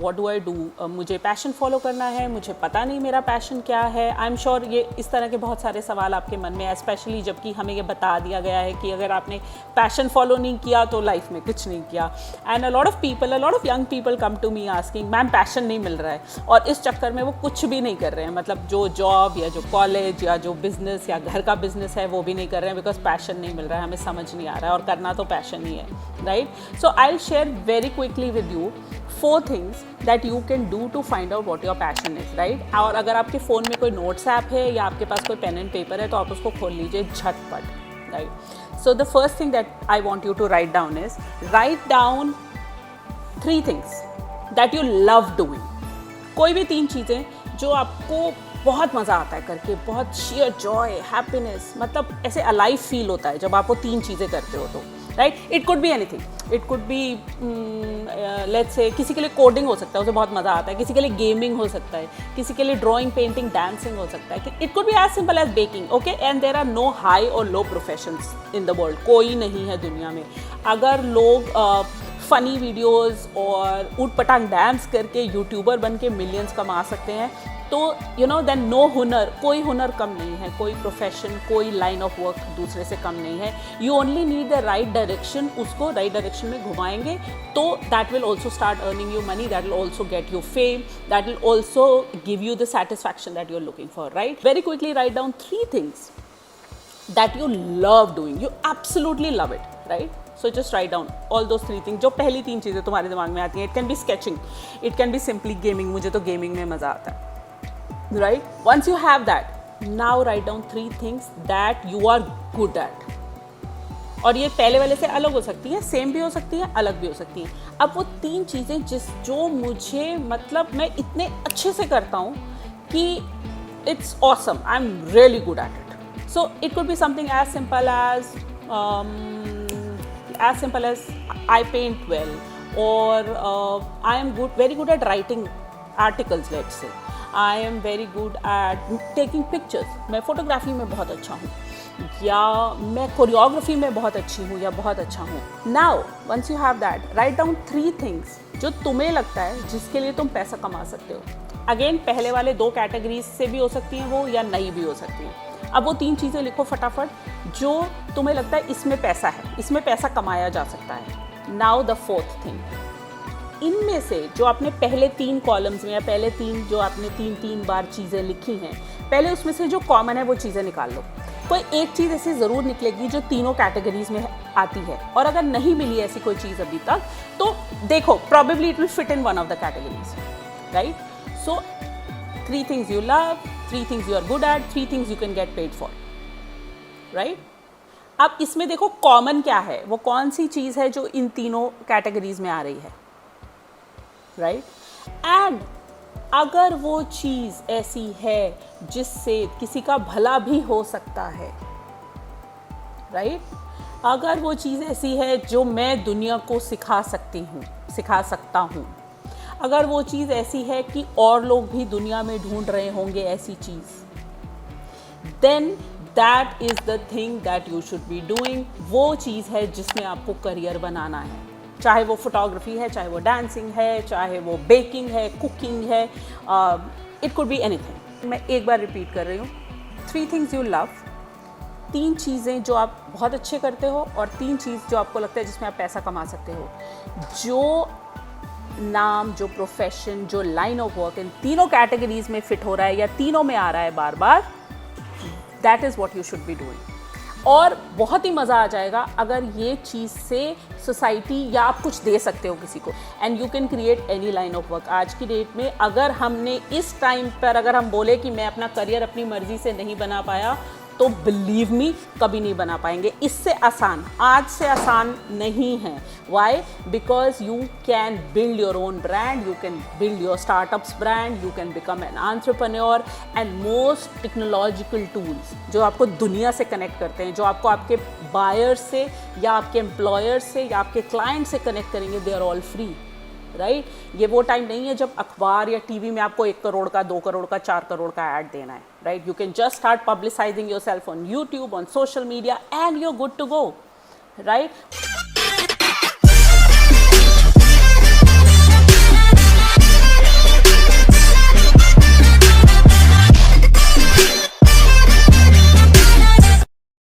What do I do, मुझे passion follow करना है, मुझे पता नहीं मेरा पैशन क्या है। आई एम श्योर ये इस तरह के बहुत सारे सवाल आपके मन में है, स्पेशली जबकि हमें ये बता दिया गया है कि अगर आपने पैशन फॉलो नहीं किया तो लाइफ में कुछ नहीं किया। And a lot of young people come to me asking ma'am passion नहीं मिल रहा है, और इस चक्कर में वो कुछ भी नहीं कर रहे हैं, मतलब जो जॉब या जो कॉलेज या जो बिजनेस या घर का बिजनेस है वो भी नहीं कर रहे हैं, बिकॉज पैशन नहीं मिल रहा है, हमें समझ नहीं आ रहा है, और करना तो पैशन ही है, right. So I will share very quickly with you 4 things that you can do to find out what your passion is, right? और अगर आपके फ़ोन में कोई नोट्स ऐप है या आपके पास कोई पेन एंड पेपर है तो आप उसको खोल लीजिए झटपट, right. So the first thing that I want you to write down is, write down 3 things that you love doing। कोई भी 3 चीज़ें जो आपको बहुत मज़ा आता है करके, बहुत शेयर जॉय, हैप्पीनेस, मतलब ऐसे अलाइव फील होता है जब आप वो 3 चीज़ें करते हो तो, right. It could be anything, it could B let's say किसी के लिए कोडिंग हो सकता है, उसे बहुत मज़ा आता है, किसी के लिए गेमिंग हो सकता है, किसी के लिए ड्राइंग, पेंटिंग, डांसिंग हो सकता है, it could be as simple as baking, okay. And there are no high और low professions in the world, कोई नहीं है दुनिया में। अगर लोग फ़नी वीडियोज़ और ऊट पटांग डांस करके यूट्यूबर बन के मिलियंस कमा सकते हैं तो यू नो देन नो हुनर, कोई हुनर कम नहीं है, कोई प्रोफेशन, कोई लाइन ऑफ वर्क दूसरे से कम नहीं है। You only need the right direction, उसको राइट डायरेक्शन में घुमाएंगे तो that will also start earning you money, that will also get you fame, that will also give you the satisfaction that you are looking for, right. Very quickly write down 3 things that you love doing, you absolutely love it, right? So just write down all those 3 things, जो पहली 3 चीज़ें तुम्हारे दिमाग में आती हैं। It can be sketching, it can be simply gaming, मुझे तो गेमिंग में मज़ा आता है, right? Once you have that, now write down 3 things that you are good at। और ये पहले वाले से अलग हो सकती हैं, सेम भी हो सकती हैं, अलग भी हो सकती हैं। अब वो 3 चीज़ें जो मुझे, मतलब मैं इतने अच्छे से करता हूँ कि it's awesome, I'm really good at it। So it could be something as simple as I paint well, or I am very good at writing articles, let's say। I am very good at taking pictures, मैं photography में बहुत अच्छा हूँ, या मैं choreography में बहुत अच्छी हूँ या बहुत अच्छा हूँ। Now once you have that, write down 3 things जो तुम्हें लगता है जिसके लिए तुम पैसा कमा सकते हो। अगेन पहले वाले 2 कैटेगरीज से भी हो सकती हैं वो, या नहीं भी हो सकती हैं। अब वो 3 चीज़ें लिखो फटाफट जो तुम्हें लगता है इसमें पैसा है, इसमें पैसा कमाया जा सकता है। नाउ द 4th थिंग, इनमें से जो आपने पहले 3 कॉलम्स में या पहले 3 जो आपने 3 बार चीज़ें लिखी हैं, पहले उसमें से जो कॉमन है वो चीज़ें निकाल लो। कोई एक चीज़ ऐसी ज़रूर निकलेगी जो तीनों कैटेगरीज में आती है, और अगर नहीं मिली ऐसी कोई चीज़ अभी तक तो देखो probably it will fit in one of the categories, right. So 3 things you love, 3 things you are good at, 3 things you can get paid for, right? अब इसमें देखो कॉमन क्या है, वो कौन सी चीज़ है जो इन तीनों कैटेगरीज में आ रही है, राइट। एंड अगर वो चीज़ ऐसी है जिससे किसी का भला भी हो सकता है, राइट, अगर वो चीज़ ऐसी है जो मैं दुनिया को सिखा सकता हूँ, अगर वो चीज़ ऐसी है कि और लोग भी दुनिया में ढूंढ रहे होंगे ऐसी चीज़, then that is the thing that you should be doing. वो चीज़ है जिसमें आपको करियर बनाना है, चाहे वो फोटोग्राफी है, चाहे वो डांसिंग है, चाहे वो बेकिंग है, कुकिंग है, इट कुड बी एनीथिंग। मैं एक बार रिपीट कर रही हूँ, 3 things you love, 3 चीज़ें जो आप बहुत अच्छे करते हो, और 3 चीज़ जो आपको लगता है जिसमें आप पैसा कमा सकते हो। जो नाम, जो प्रोफेशन, जो लाइन ऑफ वर्क इन तीनों कैटेगरीज में फिट हो रहा है या तीनों में आ रहा है बार बार, that is what you should be doing. और बहुत ही मज़ा आ जाएगा अगर ये चीज़ से सोसाइटी या आप कुछ दे सकते हो किसी को, and you can create any line of work. आज की डेट में अगर हमने इस टाइम पर अगर हम बोले कि मैं अपना करियर अपनी मर्जी से नहीं बना पाया, तो बिलीव मी कभी नहीं बना पाएंगे। इससे आसान, आज से आसान नहीं है। Why? Because you can build your own brand, you can build your startups brand, you can become an entrepreneur, and most technological tools जो आपको दुनिया से कनेक्ट करते हैं, जो आपको आपके बायर्स से या आपके एम्प्लॉयर से या आपके क्लाइंट से कनेक्ट करेंगे, they are all free, right. ये वो टाइम नहीं है जब अखबार या टीवी में आपको 1 करोड़ का, 2 करोड़ का, 4 करोड़ का ऐड देना है, right. You can just start publicising yourself on YouTube, on social media, and you are good to go, right.